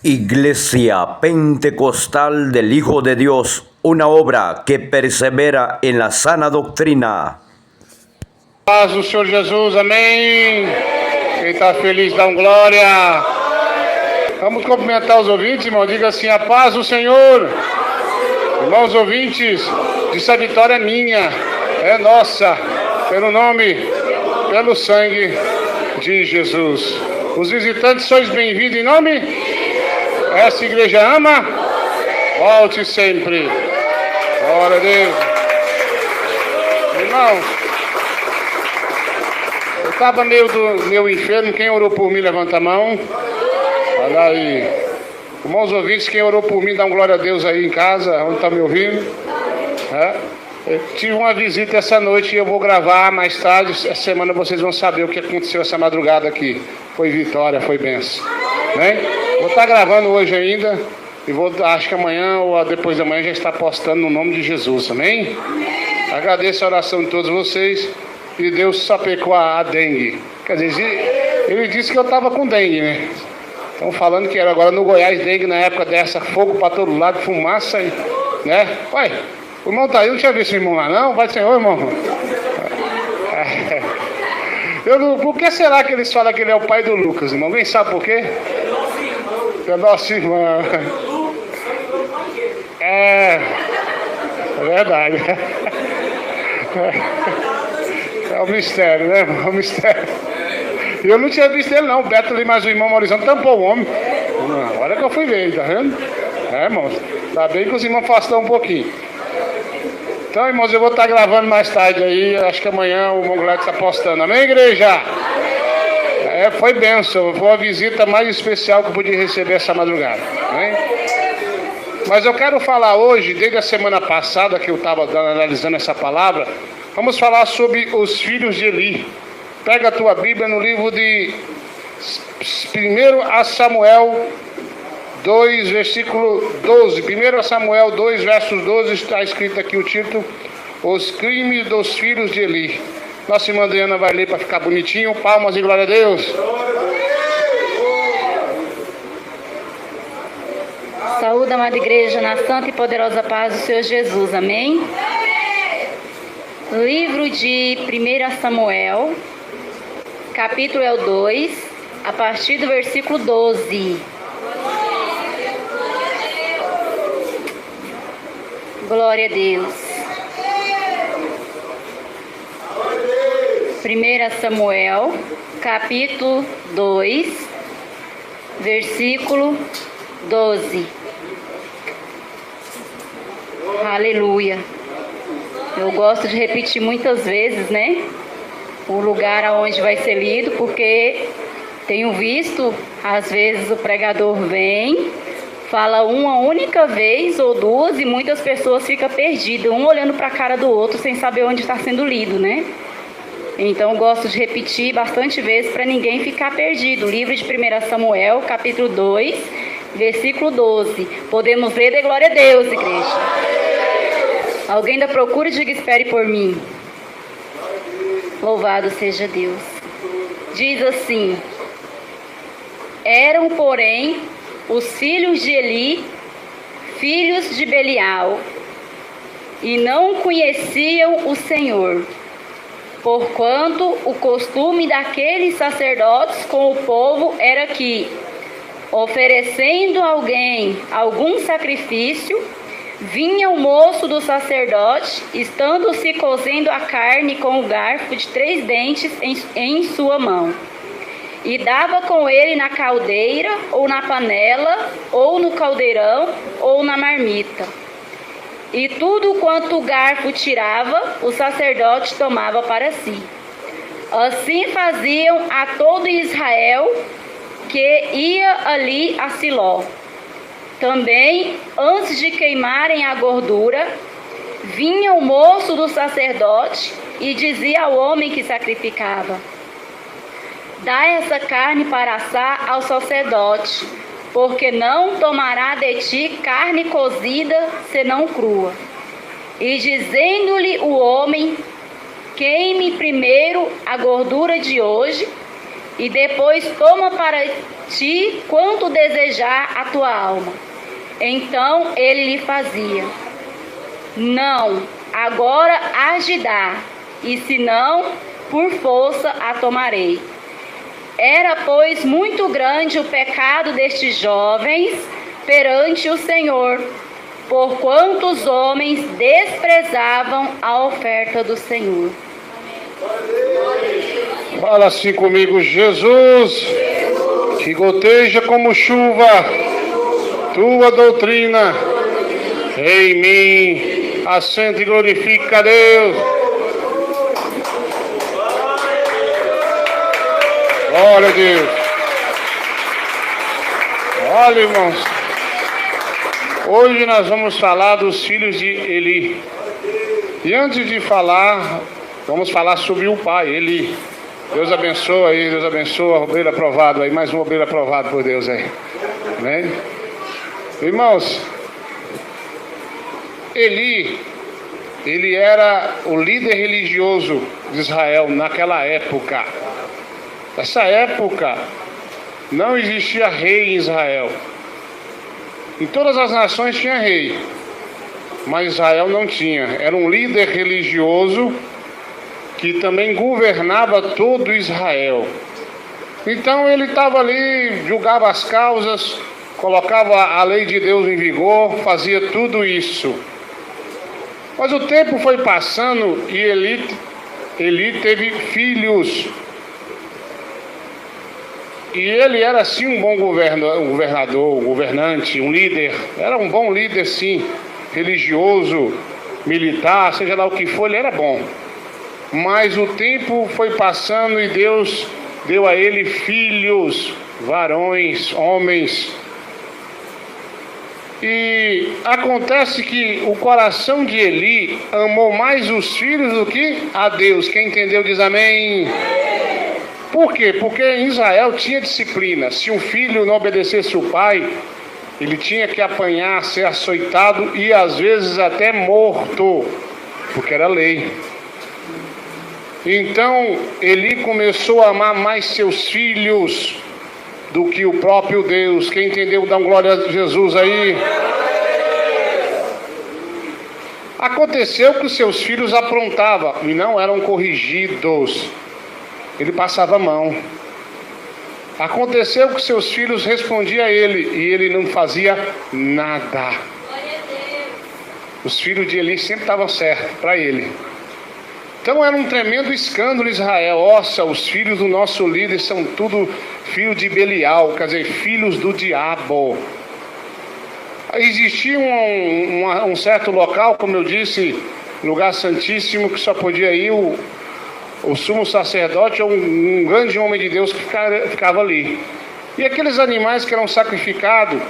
Iglesia Pentecostal del Hijo de Dios, una obra que persevera en la sana doctrina. Paz do Senhor Jesus, amém. Quem está feliz, dá glória. Vamos cumprimentar os ouvintes, irmão. Diga assim: a paz do Senhor. Irmãos ouvintes, essa vitória é minha, é nossa, pelo nome, pelo sangue de Jesus. Os visitantes, sois bem-vindos em nome. Essa igreja ama, volte sempre. Glória a Deus. Irmão, eu estava meio do meu inferno. Quem orou por mim, levanta a mão. Olha aí. Irmãos ouvintes, quem orou por mim, dá um glória a Deus aí em casa, onde está me ouvindo. Eu tive uma visita essa noite e eu vou gravar mais tarde. Essa semana vocês vão saber o que aconteceu essa madrugada aqui. Foi vitória, foi bênção. Vou estar gravando hoje ainda e acho que amanhã ou depois da manhã já está postando no nome de Jesus, amém? Agradeço a oração de todos vocês e Deus sapecou a dengue. Quer dizer, ele disse que eu estava com dengue, né? Estão falando que era agora no Goiás, dengue na época dessa, fogo para todo lado, fumaça, né? Uai, o irmão tá aí, não tinha visto o irmão lá não? Vai Senhor, irmão. Por que será que eles falam que ele é o pai do Lucas, irmão? Alguém sabe por quê? É nosso irmão. É verdade. É um mistério, né? É um mistério. Eu não tinha visto ele não. O Beto ali, mas o irmão Maurizão tampou o homem. Agora que eu fui ver, tá vendo? Irmãos. Tá bem que os irmãos afastam um pouquinho. Então, irmãos, eu vou estar gravando mais tarde aí. Acho que amanhã o Mongolete está postando. Amém, igreja? Foi bênção. Foi a visita mais especial que eu pude receber essa madrugada. Amém? Mas eu quero falar hoje, desde a semana passada que eu estava analisando essa palavra, vamos falar sobre os filhos de Eli. Pega a tua Bíblia no livro de 1 Samuel 2, versículo 12. 1 Samuel 2, versos 12, está escrito aqui o título: Os crimes dos filhos de Eli. Nossa irmã Adriana vai ler para ficar bonitinho. Palmas e glória a Deus. Saúde, amada igreja, na santa e poderosa paz do Senhor Jesus, amém? Livro de 1 Samuel, capítulo 2, a partir do versículo 12. Glória a Deus. 1 Samuel, capítulo 2, versículo 12. Aleluia. Eu gosto de repetir muitas vezes, né? O lugar aonde vai ser lido, porque tenho visto, às vezes o pregador vem, fala uma única vez ou duas e muitas pessoas ficam perdidas, um olhando para a cara do outro sem saber onde está sendo lido, né? Então eu gosto de repetir bastante vezes para ninguém ficar perdido. Livro de 1 Samuel, capítulo 2, versículo 12. Podemos ler de glória a Deus, igreja. Alguém da procura, diga: espere por mim. Louvado seja Deus. Diz assim: Eram, porém, os filhos de Eli, filhos de Belial, e não conheciam o Senhor, porquanto o costume daqueles sacerdotes com o povo era que, oferecendo a alguém algum sacrifício, vinha o moço do sacerdote, estando-se cozendo a carne com o garfo de 3 dentes em sua mão, e dava com ele na caldeira, ou na panela, ou no caldeirão, ou na marmita. E tudo quanto o garfo tirava, o sacerdote tomava para si. Assim faziam a todo Israel que ia ali a Siló. Também, antes de queimarem a gordura, vinha o moço do sacerdote e dizia ao homem que sacrificava: Dá essa carne para assar ao sacerdote, porque não tomará de ti carne cozida, senão crua. E dizendo-lhe o homem: Queime primeiro a gordura de hoje, e depois toma para ti quanto desejar a tua alma. Então ele lhe fazia: não, agora hás de dar, e se não, por força a tomarei. Era, pois, muito grande o pecado destes jovens perante o Senhor, porquanto os homens desprezavam a oferta do Senhor. Fala assim comigo: Jesus, que goteja como chuva tua doutrina em mim, assenta e glorifica a Deus. Glória a Deus. Olha, irmãos, hoje nós vamos falar dos filhos de Eli. E antes de falar, vamos falar sobre o pai, Eli. Deus abençoa aí, Deus abençoa a ovelha aprovada aí, mais uma ovelha aprovada por Deus aí. Amém? Irmãos, Eli era o líder religioso de Israel naquela época. Nessa época não existia rei em Israel. Em todas as nações tinha rei, mas Israel não tinha. Era um líder religioso que também governava todo Israel. Então ele estava ali, julgava as causas, colocava a lei de Deus em vigor, fazia tudo isso. Mas o tempo foi passando e Eli teve filhos. E ele era sim um bom governador, um governante, um líder. Era um bom líder sim, religioso, militar, seja lá o que for, ele era bom. Mas o tempo foi passando e Deus deu a ele filhos, varões, homens. E acontece que o coração de Eli amou mais os filhos do que a Deus. Quem entendeu diz amém. Por quê? Porque em Israel tinha disciplina. Se um filho não obedecesse o pai, ele tinha que apanhar, ser açoitado e às vezes até morto, porque era lei. Então Eli começou a amar mais seus filhos do que o próprio Deus. Quem entendeu, dá glória a Jesus aí. Aconteceu que os seus filhos aprontavam e não eram corrigidos. Ele passava a mão. Aconteceu que seus filhos respondiam a ele e ele não fazia nada. Os filhos de Eli sempre estavam certos para ele. Então era um tremendo escândalo em Israel. Nossa, os filhos do nosso líder são tudo filhos de Belial, quer dizer, filhos do diabo. Existia um certo local, como eu disse, lugar santíssimo, que só podia ir o sumo sacerdote ou um grande homem de Deus que ficava ali. E aqueles animais que eram sacrificados,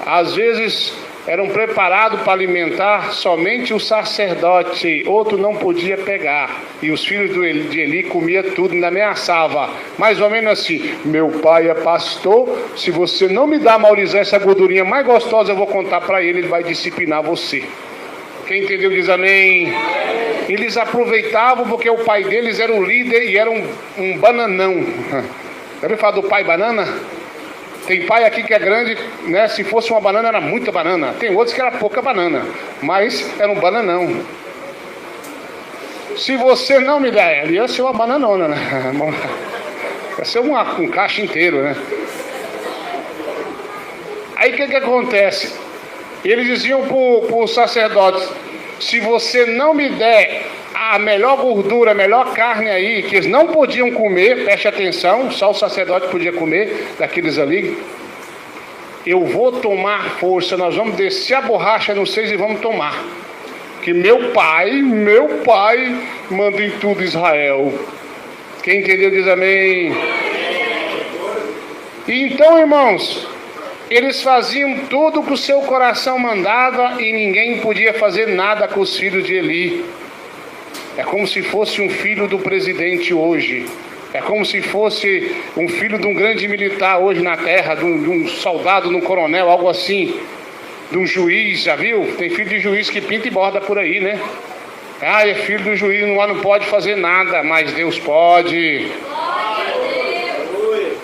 às vezes eram preparados para alimentar somente o sacerdote, outro não podia pegar. E os filhos de Eli comiam tudo, ainda ameaçava, mais ou menos assim: meu pai é pastor, se você não me dá, Maurizão, essa gordurinha mais gostosa, eu vou contar para ele, ele vai disciplinar você. Quem entendeu diz amém. Eles aproveitavam porque o pai deles era um líder e era um bananão. Já ouviu falar do pai banana? Tem pai aqui que é grande, né? Se fosse uma banana, era muita banana. Tem outros que era pouca banana, mas era um bananão. Se você não me der, ia ser uma bananona, né? Ia ser um caixa inteiro, né? Aí o que acontece? Eles diziam para os sacerdotes: se você não me der a melhor gordura, a melhor carne aí, que eles não podiam comer, preste atenção, só o sacerdote podia comer daqueles ali, eu vou tomar força, nós vamos descer a borracha no seis e vamos tomar. Que meu pai manda em tudo Israel. Quem entendeu diz amém. E então, irmãos, eles faziam tudo que o seu coração mandava e ninguém podia fazer nada com os filhos de Eli. É como se fosse um filho do presidente hoje. É como se fosse um filho de um grande militar hoje na terra, de um soldado, de um coronel, algo assim. De um juiz, já viu? Tem filho de juiz que pinta e borda por aí, né? Ah, é filho do juiz, não pode fazer nada, mas Deus pode.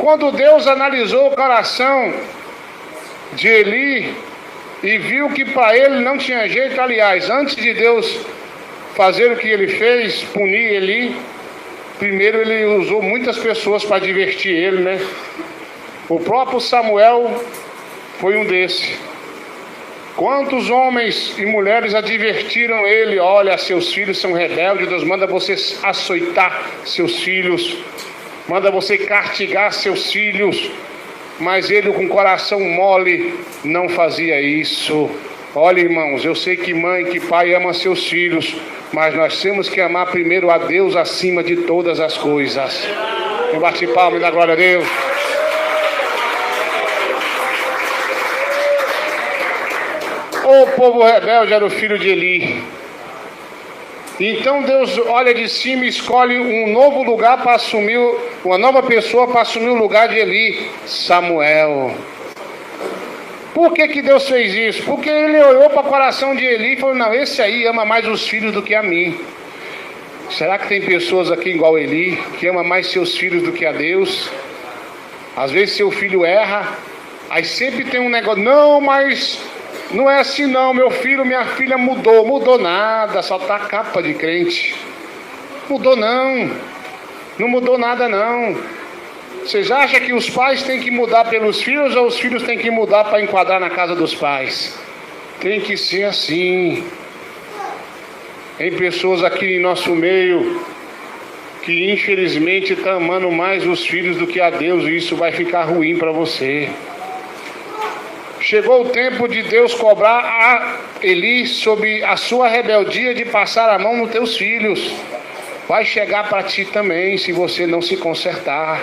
quando Deus analisou o coração de Eli e viu que para ele não tinha jeito, aliás, antes de Deus fazer o que ele fez, punir Eli, primeiro ele usou muitas pessoas para divertir ele, né? O próprio Samuel foi um desses. Quantos homens e mulheres advertiram ele? Olha, seus filhos são rebeldes, Deus manda você açoitar seus filhos, manda você castigar seus filhos. Mas ele, com coração mole, não fazia isso. Olha, irmãos, eu sei que mãe, que pai ama seus filhos, mas nós temos que amar primeiro a Deus acima de todas as coisas. Eu bati palma e dá glória a Deus. O povo rebelde era o filho de Eli. Então Deus olha de cima e escolhe um novo lugar para assumir, uma nova pessoa para assumir o lugar de Eli, Samuel. Por que Deus fez isso? Porque ele olhou para o coração de Eli e falou, não, esse aí ama mais os filhos do que a mim. Será que tem pessoas aqui igual Eli, que ama mais seus filhos do que a Deus? Às vezes seu filho erra, aí sempre tem um negócio, não, mas não é assim não, meu filho, minha filha mudou nada, só tá capa de crente. Mudou não mudou nada não. Vocês acham que os pais têm que mudar pelos filhos ou os filhos têm que mudar para enquadrar na casa dos pais? Tem que ser assim. Tem pessoas aqui em nosso meio que infelizmente estão amando mais os filhos do que a Deus, e isso vai ficar ruim para você. Chegou o tempo de Deus cobrar a Eli sobre a sua rebeldia de passar a mão nos teus filhos. Vai chegar para ti também, se você não se consertar.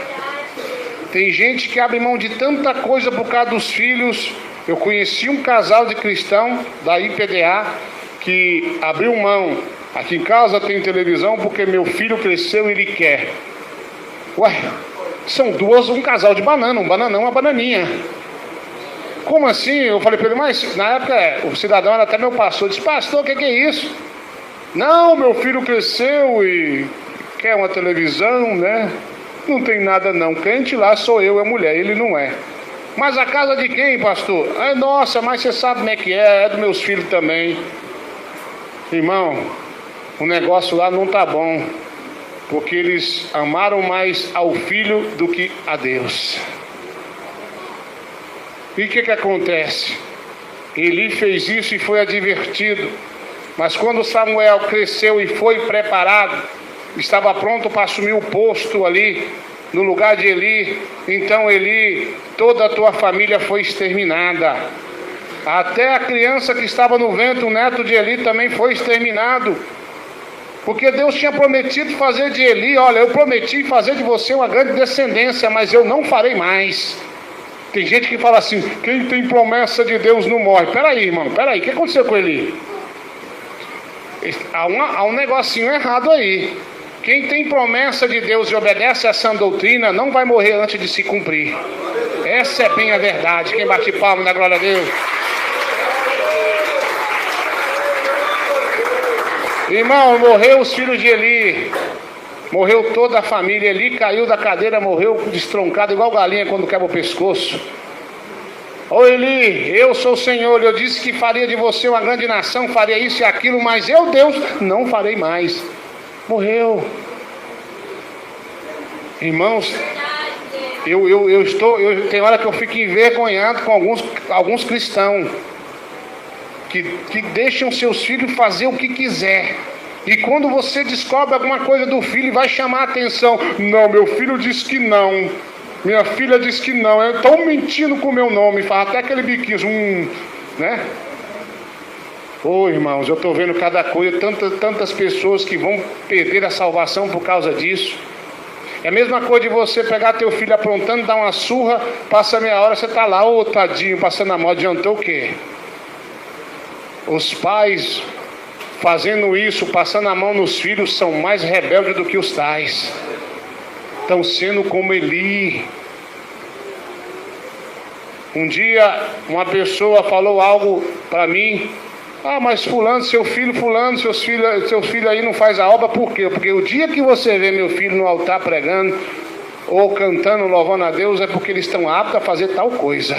Tem gente que abre mão de tanta coisa por causa dos filhos. Eu conheci um casal de cristão da IPDA que abriu mão. Aqui em casa tem televisão porque meu filho cresceu e ele quer. Ué, são um casal de banana, um bananão, uma bananinha. Como assim? Eu falei para ele, mas na época o cidadão era até meu pastor. Disse, pastor, o que é isso? Não, meu filho cresceu e quer uma televisão, né? Não tem nada não, crente lá sou eu, é mulher, ele não é. Mas a casa de quem, pastor? É nossa, mas você sabe como é que é dos meus filhos também. Irmão, o negócio lá não tá bom, porque eles amaram mais ao filho do que a Deus. E o que acontece? Eli fez isso e foi advertido. Mas quando Samuel cresceu e foi preparado, estava pronto para assumir o posto ali, no lugar de Eli, então Eli, toda a tua família foi exterminada. Até a criança que estava no ventre, o neto de Eli, também foi exterminado. Porque Deus tinha prometido fazer de Eli, olha, eu prometi fazer de você uma grande descendência, mas eu não farei mais. Tem gente que fala assim, quem tem promessa de Deus não morre. Peraí, irmão, peraí, o que aconteceu com Eli? Há um negocinho errado aí. Quem tem promessa de Deus e obedece a essa doutrina não vai morrer antes de se cumprir. Essa é bem a verdade. Quem bate palma na glória a Deus. Irmão, morreu os filhos de Eli. Morreu toda a família. Eli caiu da cadeira, morreu destroncado, igual galinha quando quebra o pescoço. Ô Eli, eu sou o Senhor, eu disse que faria de você uma grande nação, faria isso e aquilo, mas eu, Deus, não farei mais. Morreu. Irmãos, tem hora que eu fico envergonhado com alguns cristãos que deixam seus filhos fazer o que quiser. E quando você descobre alguma coisa do filho, vai chamar a atenção. Não, meu filho disse que não. Minha filha disse que não. Estão mentindo com o meu nome. Faz até aquele biquinho, né? Ô irmãos, eu estou vendo cada coisa. Tantas pessoas que vão perder a salvação por causa disso. É a mesma coisa de você pegar teu filho aprontando, dar uma surra, passa meia hora, você está lá, ô tadinho, passando a mão. Adiantou o quê? Os pais fazendo isso, passando a mão nos filhos, são mais rebeldes do que os tais. Estão sendo como Eli. Um dia uma pessoa falou algo para mim. Ah, mas fulano, seus filhos aí não faz a obra. Por quê? Porque o dia que você vê meu filho no altar pregando, ou cantando, louvando a Deus, é porque eles estão aptos a fazer tal coisa.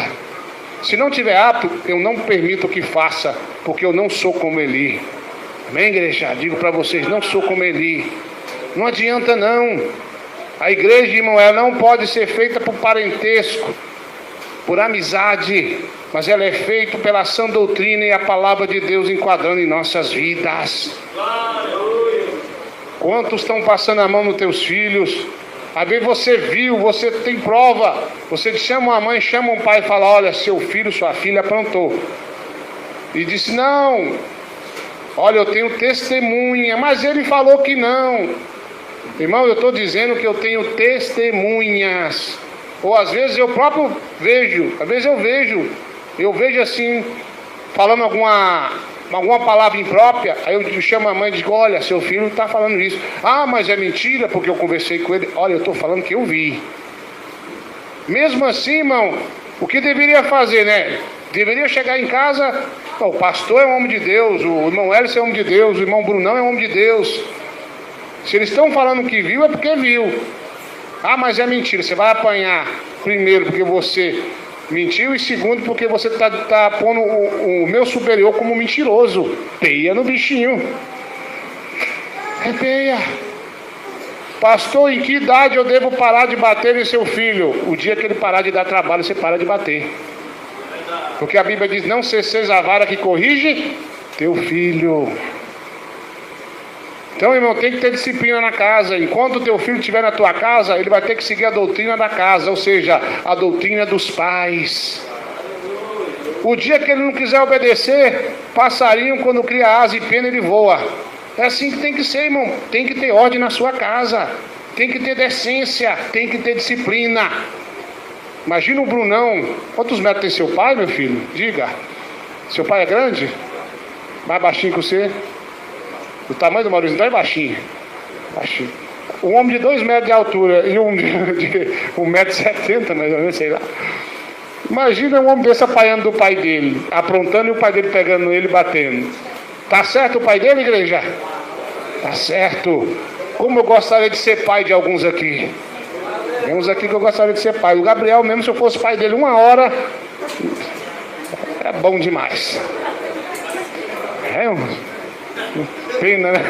Se não tiver apto, eu não permito que faça, porque eu não sou como Eli. Amém, igreja? Digo para vocês, não sou como Eli. Não adianta não. A igreja, irmão, ela não pode ser feita por parentesco, por amizade, mas ela é feita pela sã doutrina e a palavra de Deus enquadrando em nossas vidas. Quantos estão passando a mão nos teus filhos? Às vezes você viu, você tem prova, você chama uma mãe, chama um pai e fala: olha, seu filho, sua filha aprontou. E disse: não, olha, eu tenho testemunha, mas ele falou que não. Irmão, eu estou dizendo que eu tenho testemunhas. Ou às vezes eu próprio vejo, eu vejo assim, falando alguma palavra imprópria, aí eu chamo a mãe e digo: olha, seu filho está falando isso. Ah, mas é mentira, porque eu conversei com ele. Olha, eu estou falando que eu vi. Mesmo assim, irmão, o que deveria fazer, né? Deveria chegar em casa, o pastor é um homem de Deus, o irmão Hélio é um homem de Deus, o irmão Brunão é um homem de Deus. Se eles estão falando que viu, é porque viu. Ah, mas é mentira. Você vai apanhar, primeiro, porque você mentiu, e segundo, porque você está pondo o meu superior como mentiroso. Peia no bichinho. É peia. Pastor, em que idade eu devo parar de bater em seu filho? O dia que ele parar de dar trabalho, você para de bater. Porque a Bíblia diz: não cesseis a vara que corrige teu filho. Então, irmão, tem que ter disciplina na casa. Enquanto o teu filho estiver na tua casa, ele vai ter que seguir a doutrina da casa, ou seja, a doutrina dos pais. O dia que ele não quiser obedecer, passarinho, quando cria asa e pena, ele voa. É assim que tem que ser, irmão. Tem que ter ordem na sua casa. Tem que ter decência. Tem que ter disciplina. Imagina o Brunão. Quantos metros tem seu pai, meu filho? Diga. Seu pai é grande? Mais baixinho que você? O tamanho do Maurício não é baixinho. Baixinho. Um homem de 2 metros de altura e um de 1,70 m, mais ou menos, sei lá. Imagina um homem desse apanhando do pai dele, aprontando, e o pai dele pegando ele e batendo. Tá certo o pai dele, igreja? Tá certo. Como eu gostaria de ser pai de alguns aqui. Tem uns aqui que eu gostaria de ser pai. O Gabriel mesmo, se eu fosse pai dele 1 hora, é bom demais. É, pena, né?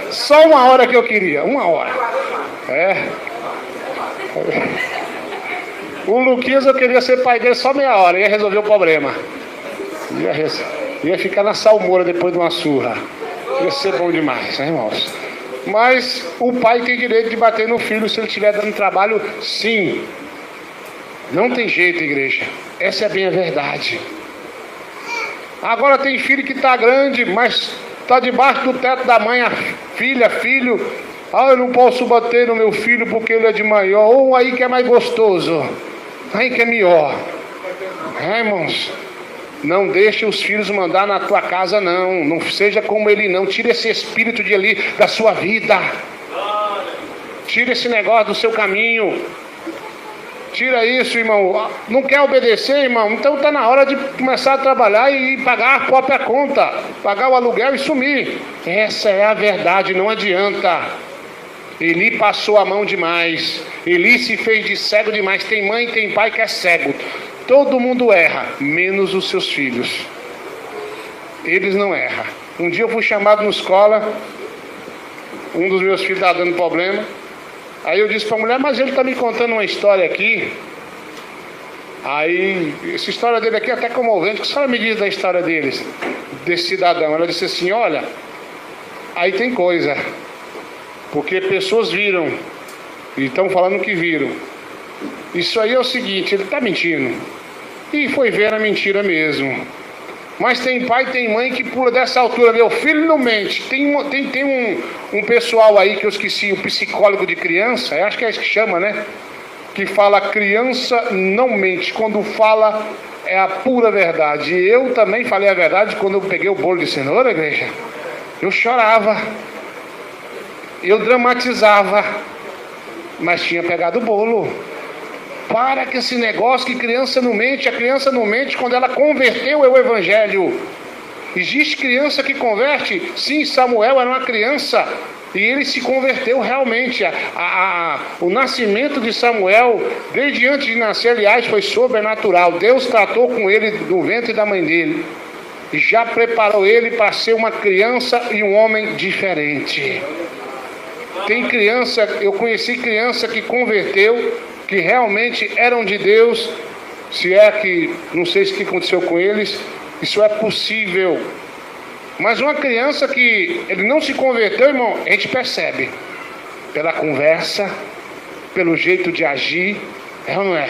Só 1 hora que eu queria, 1 hora. O Luquinhas, eu queria ser pai dele só meia hora, ia resolver o problema. Ia ficar na salmoura depois de uma surra. Ia ser bom demais, né, irmãos? Mas o pai tem direito de bater no filho se ele estiver dando trabalho, sim. Não tem jeito, igreja. Essa é bem a verdade. Agora tem filho que está grande, mas está debaixo do teto da mãe, a filha, filho. Ah, eu não posso bater no meu filho porque ele é de maior. Ou aí que é mais gostoso. Aí que é melhor. Irmãos, não deixe os filhos mandar na tua casa, não. Não seja como ele, não. Tira esse espírito de ali da sua vida. Tira esse negócio do seu caminho. Tira isso, irmão. Não quer obedecer, irmão? Então está na hora de começar a trabalhar e pagar a própria conta. Pagar o aluguel e sumir. Essa é a verdade, não adianta. Eli passou a mão demais. Eli se fez de cego demais. Tem mãe e tem pai que é cego. Todo mundo erra, menos os seus filhos. Eles não erram. Um dia eu fui chamado na escola. Um dos meus filhos estava dando problema. Aí eu disse para a mulher: mas ele está me contando uma história aqui. Aí, essa história dele aqui é até comovente. O que a senhora me diz da história deles, desse cidadão? Ela disse assim: olha, aí tem coisa. Porque pessoas viram e estão falando que viram. Isso aí é o seguinte, ele está mentindo. E foi ver a mentira mesmo. Mas tem pai e tem mãe que pula dessa altura. Meu filho não mente. Tem um pessoal aí que eu esqueci, o psicólogo de criança, eu acho que é isso que chama, né? Que fala: criança não mente. Quando fala, é a pura verdade. E eu também falei a verdade quando eu peguei o bolo de cenoura, igreja. Eu chorava. Eu dramatizava. Mas tinha pegado o bolo. Para com esse negócio que criança não mente. A criança não mente quando ela converteu o evangelho. Existe criança que converte? Sim, Samuel era uma criança. E ele se converteu realmente. O nascimento de Samuel, desde antes de nascer, aliás, foi sobrenatural. Deus tratou com ele do ventre da mãe dele. E já preparou ele para ser uma criança e um homem diferente. Tem criança, eu conheci criança que converteu, que realmente eram de Deus. Se é que, não sei o que aconteceu com eles, isso é possível. Mas uma criança que ele não se converteu, irmão, a gente percebe. Pela conversa, pelo jeito de agir, é ou não é?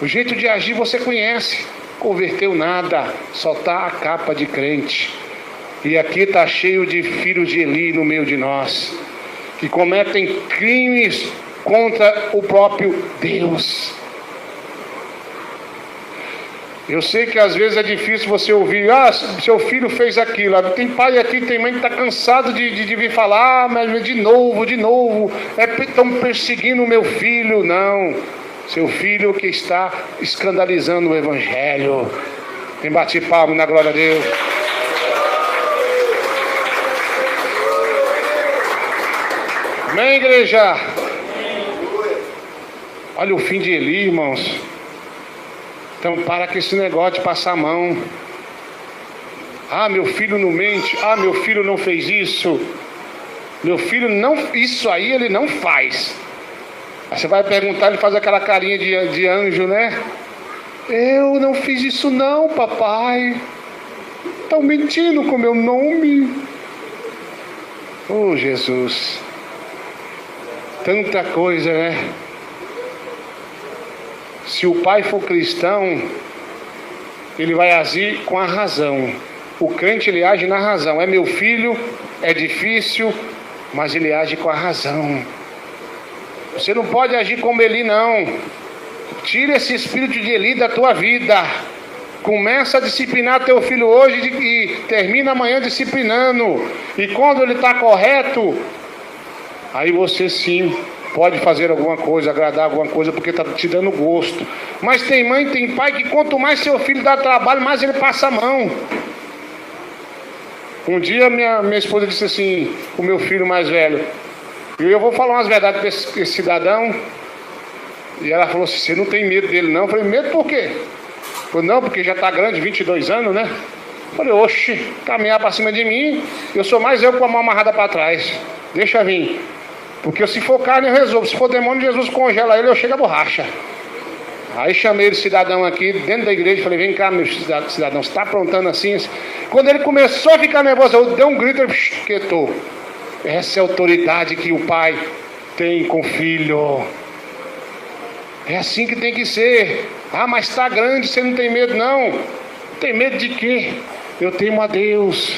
O jeito de agir você conhece. Converteu nada, só está a capa de crente. E aqui está cheio de filhos de Eli no meio de nós, que cometem crimes contra o próprio Deus. Eu sei que às vezes é difícil você ouvir, seu filho fez aquilo. Tem pai aqui, tem mãe que está cansado de vir falar, mas de novo, estão perseguindo o meu filho. Não, seu filho que está escandalizando o Evangelho. Tem bate palma na glória a Deus. Amém, igreja? Olha o fim de Eli, irmãos. Então para com esse negócio de passar a mão. Meu filho não mente. Meu filho não fez isso. Meu filho não... Isso aí ele não faz. Aí você vai perguntar, ele faz aquela carinha de anjo, né? Eu não fiz isso não, papai. Estão mentindo com meu nome. Oh, Jesus. Tanta coisa, né? Se o pai for cristão, ele vai agir com a razão. O crente, ele age na razão. É meu filho, é difícil, mas ele age com a razão. Você não pode agir como Eli, não. Tira esse espírito de Eli da tua vida. Começa a disciplinar teu filho hoje e termina amanhã disciplinando. E quando ele está correto, aí você sim pode fazer alguma coisa, agradar alguma coisa, porque está te dando gosto. Mas tem mãe, tem pai que quanto mais seu filho dá trabalho, mais ele passa a mão. Um dia minha esposa disse assim, o meu filho mais velho, e eu vou falar umas verdades para esse cidadão. E ela falou assim, você não tem medo dele não? Eu falei, medo por quê? Eu falei, não, porque já está grande, 22 anos, né? Eu falei, oxe, caminhar para cima de mim, eu sou mais eu com a mão amarrada para trás. Deixa vir. Porque se for carne eu resolvo, se for demônio, Jesus congela ele, eu chego a borracha. Aí chamei o cidadão aqui dentro da igreja, falei, vem cá meu cidadão, você está aprontando assim? Quando ele começou a ficar nervoso, eu dei um grito, ele quietou. Essa é a autoridade que o pai tem com o filho. É assim que tem que ser. Mas está grande, você não tem medo não. Tem medo de quê? Eu temo a Deus.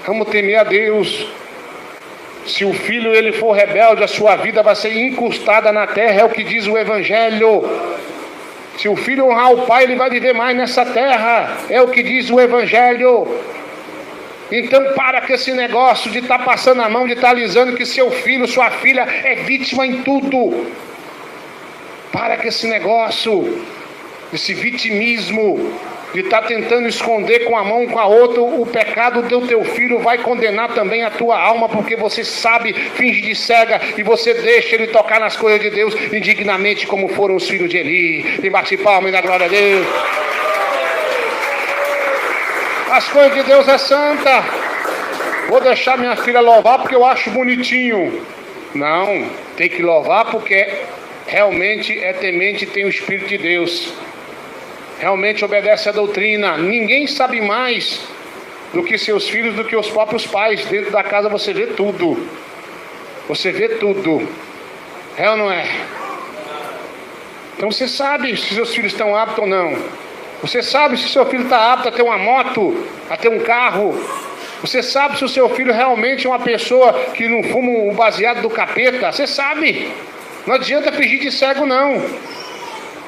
Vamos temer a Deus. Se o filho ele for rebelde, a sua vida vai ser encostada na terra, é o que diz o Evangelho. Se o filho honrar o pai, ele vai viver mais nessa terra, é o que diz o Evangelho. Então para com esse negócio de estar passando a mão, de estar alisando que seu filho, sua filha é vítima em tudo. Para com esse negócio, esse vitimismo, de estar tentando esconder com a mão, com a outra, o pecado do teu filho vai condenar também a tua alma, porque você sabe, finge de cega, e você deixa ele tocar nas coisas de Deus, indignamente, como foram os filhos de Eli. E bate palma e dá glória a Deus. As coisas de Deus é santa. Vou deixar minha filha louvar porque eu acho bonitinho. Não, tem que louvar porque realmente é temente e tem o Espírito de Deus. Realmente obedece a doutrina. Ninguém sabe mais do que seus filhos, do que os próprios pais. Dentro da casa você vê tudo. Você vê tudo. É ou não é? Então você sabe se seus filhos estão aptos ou não. Você sabe se seu filho está apto a ter uma moto, a ter um carro. Você sabe se o seu filho realmente é uma pessoa que não fuma o baseado do capeta. Você sabe. Não adianta fingir de cego não.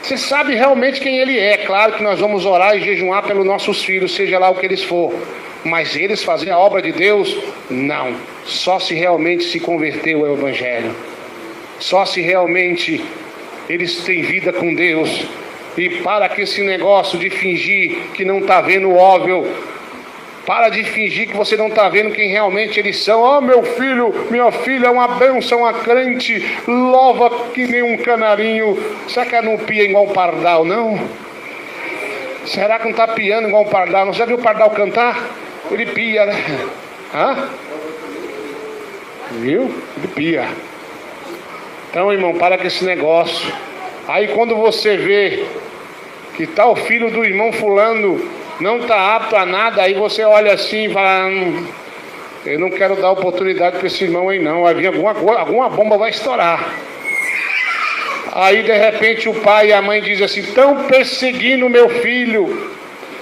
Você sabe realmente quem ele é. Claro que nós vamos orar e jejuar pelos nossos filhos, seja lá o que eles for. Mas eles fazem a obra de Deus? Não. Só se realmente se converteu ao Evangelho. Só se realmente eles têm vida com Deus. E para que esse negócio de fingir que não está vendo o óbvio, Para de fingir que você não está vendo quem realmente eles são. Oh, meu filho, minha filha, é uma bênção, uma crente, louva que nem um canarinho. Será que ela não pia igual um pardal, não? Será que não está piando igual um pardal? Não já viu o pardal cantar? Ele pia, né? Hã? Viu? Ele pia. Então, irmão, para com esse negócio. Aí quando você vê que tá o filho do irmão fulano não está apto a nada, aí você olha assim e fala, eu não quero dar oportunidade para esse irmão aí não, vai vir alguma bomba vai estourar. Aí de repente o pai e a mãe dizem assim, estão perseguindo meu filho,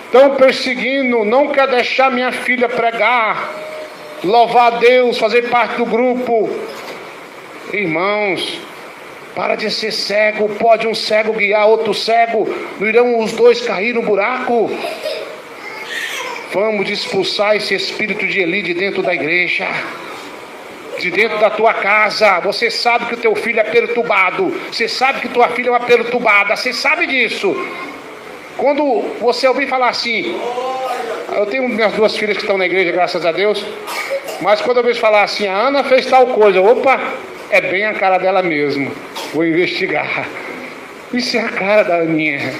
estão perseguindo, não quer deixar minha filha pregar, louvar a Deus, fazer parte do grupo. Irmãos, para de ser cego. Pode um cego guiar outro cego? Não irão os dois cair no buraco? Vamos expulsar esse espírito de Eli de dentro da igreja, de dentro da tua casa. Você sabe que o teu filho é perturbado, você sabe que tua filha é uma perturbada, você sabe disso. Quando você ouvir falar assim, eu tenho minhas duas filhas que estão na igreja, graças a Deus, mas quando eu vejo falar assim, a Ana fez tal coisa, opa, é bem a cara dela mesmo, vou investigar. Isso é a cara da Aninha.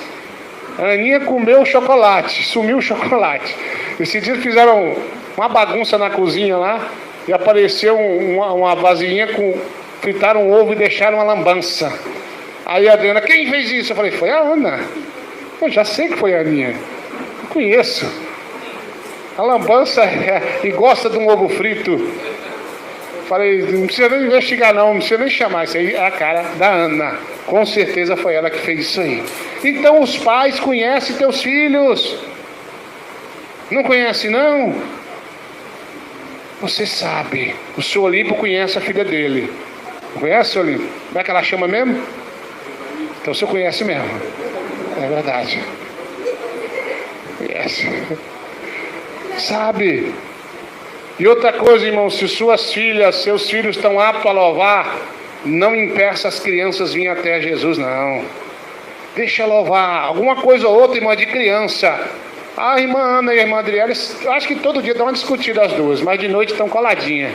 A Aninha comeu chocolate, sumiu o chocolate. Esse dia fizeram uma bagunça na cozinha lá e apareceu uma vasilhinha com... fritaram um ovo e deixaram uma lambança. Aí a Adriana, quem fez isso? Eu falei, foi a Ana. Eu já sei que foi a Aninha, eu conheço. A lambança e gosta de um ovo frito. Falei, não precisa nem investigar não precisa nem chamar, isso aí é a cara da Ana. Com certeza foi ela que fez isso aí. Então os pais conhecem teus filhos. Não conhece não? Você sabe. O senhor Olímpio conhece a filha dele. Conhece, senhor Olímpio? Como é que ela chama mesmo? Então o senhor conhece mesmo. É verdade. Conhece. Sabe? E outra coisa, irmão, se suas filhas, seus filhos estão aptos a louvar, não impeça as crianças virem até Jesus, não. Deixa louvar. Alguma coisa ou outra, irmã, de criança. A irmã Ana e a irmã Adriana, acho que todo dia dão uma discutida as duas, mas de noite estão coladinhas.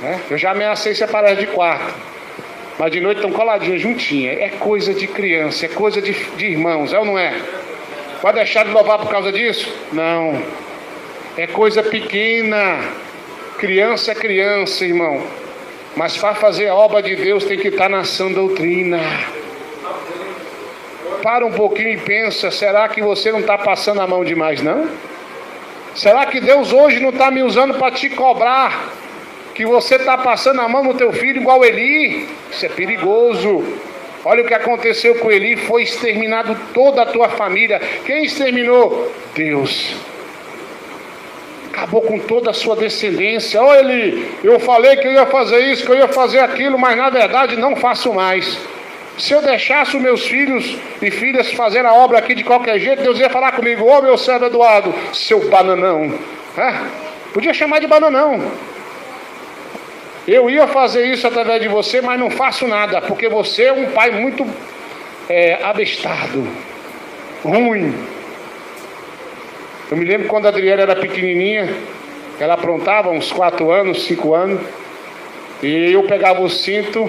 Né? Eu já ameacei separar de quarto, mas de noite estão coladinhas, juntinhas. É coisa de criança, é coisa de irmãos, é ou não é? Vai deixar de louvar por causa disso? Não. É coisa pequena. Criança é criança, irmão. Mas para fazer a obra de Deus tem que estar na sã doutrina. Para um pouquinho e pensa, será que você não está passando a mão demais, não? Será que Deus hoje não está me usando para te cobrar? Que você está passando a mão no teu filho igual Eli? Isso é perigoso. Olha o que aconteceu com Eli, foi exterminado toda a tua família. Quem exterminou? Deus. Acabou com toda a sua descendência. Olha Eli, eu falei que eu ia fazer isso, que eu ia fazer aquilo, mas na verdade não faço mais. Se eu deixasse os meus filhos e filhas fazerem a obra aqui de qualquer jeito, Deus ia falar comigo, ô meu servo Eduardo, seu bananão. Podia chamar de bananão. Eu ia fazer isso através de você, mas não faço nada, porque você é um pai muito abestado, ruim. Eu me lembro quando a Adriana era pequenininha, ela aprontava uns 4 anos, 5 anos, e eu pegava o cinto,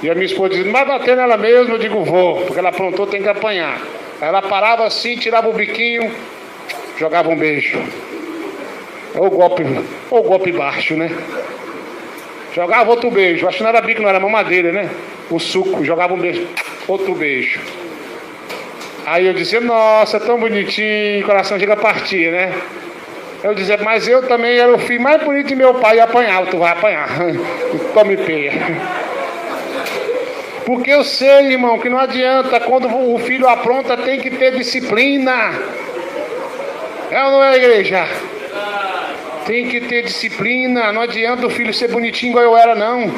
e a minha esposa dizia, não vai bater nela mesmo? Eu digo, vou, porque ela aprontou, tem que apanhar. Aí ela parava assim, tirava o biquinho, jogava um beijo. Ou golpe baixo, né? Jogava outro beijo, acho que não era bico, não era mamadeira, né? O suco, jogava um beijo, outro beijo. Aí eu dizia, nossa, tão bonitinho, o coração chega a partir, né? Eu dizia, mas eu também era o filho mais bonito de meu pai e apanhava, tu vai apanhar, tome peia. Porque eu sei, irmão, que não adianta, quando o filho apronta tem que ter disciplina. É ou não é, igreja? Tem que ter disciplina, não adianta o filho ser bonitinho igual eu era, não.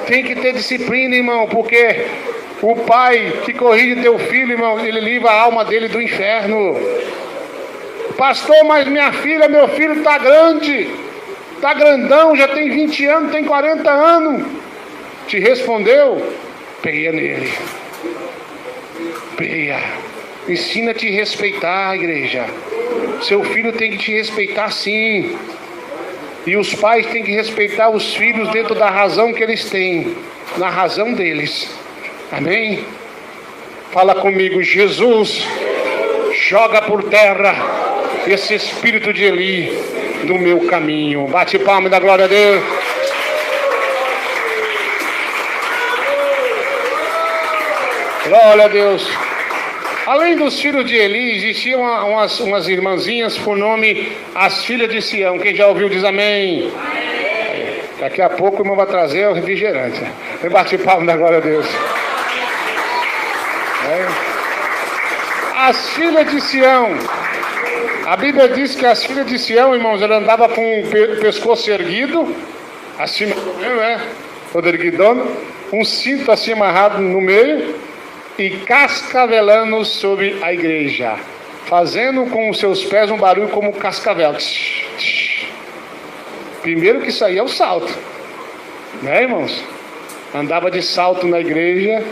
Tem que ter disciplina, irmão, porque o pai que corrige teu filho, irmão, ele livra a alma dele do inferno. Pastor, mas minha filha, meu filho está grande, está grandão, já tem 20 anos, tem 40 anos. Te respondeu? Peia nele. Peia. Ensina a te respeitar, igreja. Seu filho tem que te respeitar sim. E os pais têm que respeitar os filhos dentro da razão que eles têm, na razão deles. Amém? Fala comigo, Jesus, joga por terra esse espírito de Eli do meu caminho. Bate palma e dá glória a Deus. Glória a Deus. Além dos filhos de Eli, existiam umas irmãzinhas por nome as filhas de Sião. Quem já ouviu diz amém. Daqui a pouco o irmão vai trazer o refrigerante. Vem bater palma da glória a Deus. As filhas de Sião. A Bíblia diz que as filhas de Sião, irmãos, ela andava com o pescoço erguido, assim, né? Todo erguidão, um cinto assim amarrado no meio e cascavelando sobre a igreja, fazendo com os seus pés um barulho como cascavel. Primeiro que isso aí é o salto, né, irmãos? Andava de salto na igreja,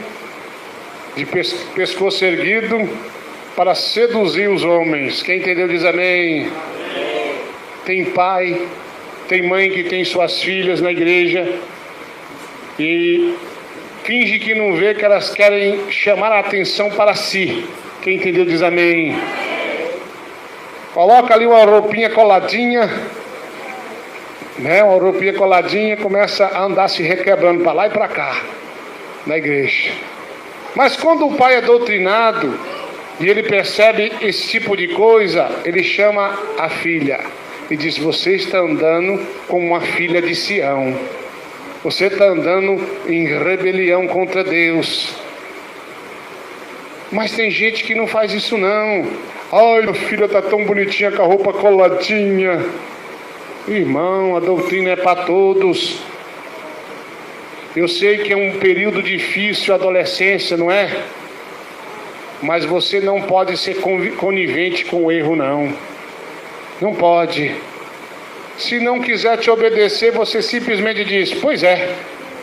de pescoço erguido, para seduzir os homens. Quem entendeu diz amém. Tem pai, tem mãe que tem suas filhas na igreja e finge que não vê, que elas querem chamar a atenção para si. Quem entendeu diz amém. Coloca ali uma roupinha coladinha, né? Uma roupinha coladinha, começa a andar se requebrando para lá e para cá na igreja. Mas quando o pai é doutrinado e ele percebe esse tipo de coisa, ele chama a filha e diz: você está andando como uma filha de Sião. Você está andando em rebelião contra Deus. Mas tem gente que não faz isso não. Ai, minha filha está tão bonitinha com a roupa coladinha. Irmão, a doutrina é para todos. Eu sei que é um período difícil, a adolescência, não é? Mas você não pode ser conivente com o erro, não. Não pode. Se não quiser te obedecer, você simplesmente diz: pois é,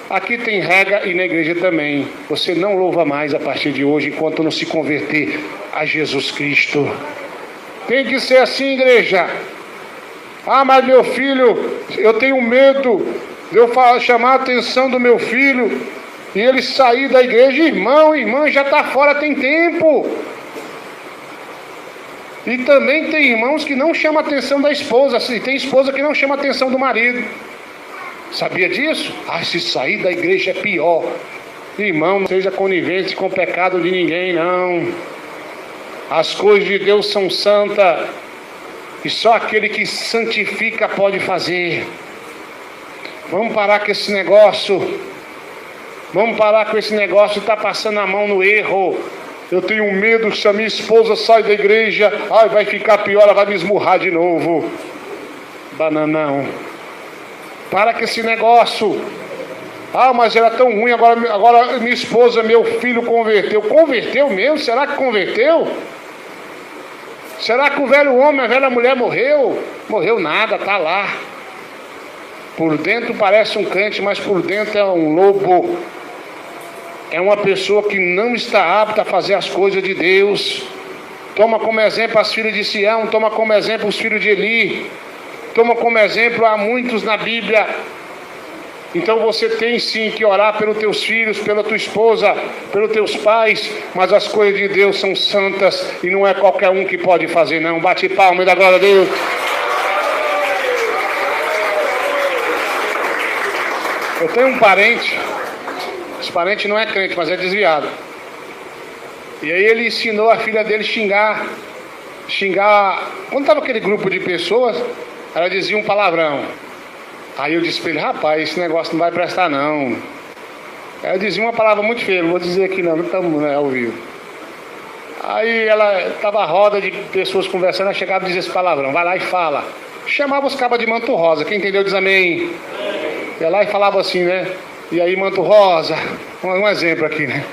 aqui tem regra e na igreja também. Você não louva mais a partir de hoje, enquanto não se converter a Jesus Cristo. Tem que ser assim, igreja. Ah, mas meu filho, eu tenho medo de eu chamar a atenção do meu filho e ele sair da igreja. Irmã, já está fora, tem tempo. E também tem irmãos que não chamam a atenção da esposa, e tem esposa que não chama a atenção do marido. Sabia disso? Ah, se sair da igreja é pior. Irmão, não seja conivente com o pecado de ninguém, não. As coisas de Deus são santas e só aquele que santifica pode fazer. Vamos parar com esse negócio. Vamos parar com esse negócio de estar passando a mão no erro. Eu tenho medo que se a minha esposa sai da igreja, ai, vai ficar pior, ela vai me esmurrar de novo. Bananão. Para com esse negócio. Ah, mas era tão ruim, agora minha esposa, meu filho converteu. Converteu mesmo? Será que converteu? Será que o velho homem, a velha mulher morreu? Morreu nada, está lá. Por dentro parece um crente, mas por dentro é um lobo. É uma pessoa que não está apta a fazer as coisas de Deus. Toma como exemplo as filhas de Sião, toma como exemplo os filhos de Eli, toma como exemplo a muitos na Bíblia. Então você tem sim que orar pelos teus filhos, pela tua esposa, pelos teus pais, mas as coisas de Deus são santas e não é qualquer um que pode fazer não. Bate palma e dá glória a Deus. Eu tenho um parente, esse parente não é crente, mas é desviado. E aí ele ensinou a filha dele xingar. Quando estava aquele grupo de pessoas, ela dizia um palavrão. Aí eu disse para ele: rapaz, esse negócio não vai prestar não. Aí eu dizia uma palavra muito feia, não vou dizer aqui não estamos ao vivo. Aí ela estava a roda de pessoas conversando, ela chegava e dizia esse palavrão: vai lá e fala. Chamava os cabas de manto rosa, quem entendeu diz amém. Ia lá e falava assim, né? E aí, manto rosa, um exemplo aqui, né?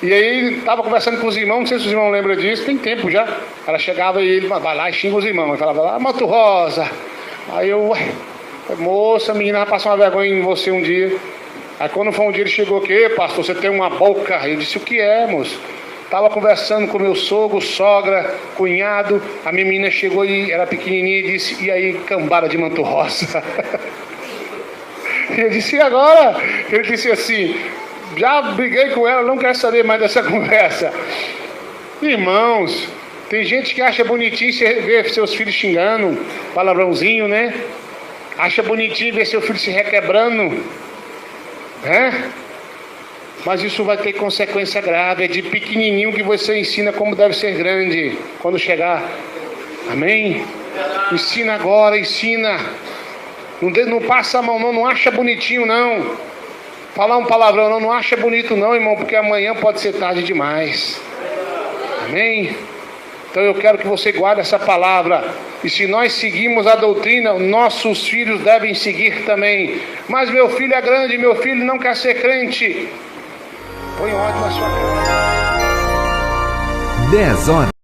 E aí, estava conversando com os irmãos, não sei se os irmãos lembram disso, tem tempo já. Ela chegava e ele vai lá e xinga os irmãos. Ele falava lá: manto rosa. Aí eu, moça, a menina vai passar uma vergonha em você um dia. Aí quando foi um dia ele chegou: o quê, pastor? Você tem uma boca? Eu disse: o que é, moço? Estava conversando com meu sogro, sogra, cunhado. A minha menina chegou e era pequenininha e disse: e aí, cambada de manto rosa? Eu disse: e agora? Ele disse assim: já briguei com ela, não quero saber mais dessa conversa. Irmãos, tem gente que acha bonitinho você ver seus filhos xingando, palavrãozinho, né? Acha bonitinho ver seu filho se requebrando, né? Mas isso vai ter consequência grave. É de pequenininho que você ensina como deve ser grande quando chegar. Amém? Ensina agora, ensina. Não passa a mão não acha bonitinho não. Falar um palavrão não acha bonito não, irmão, porque amanhã pode ser tarde demais. Amém? Então eu quero que você guarde essa palavra. E se nós seguimos a doutrina, nossos filhos devem seguir também. Mas meu filho é grande, meu filho não quer ser crente. Põe ordem na sua casa. 10 horas.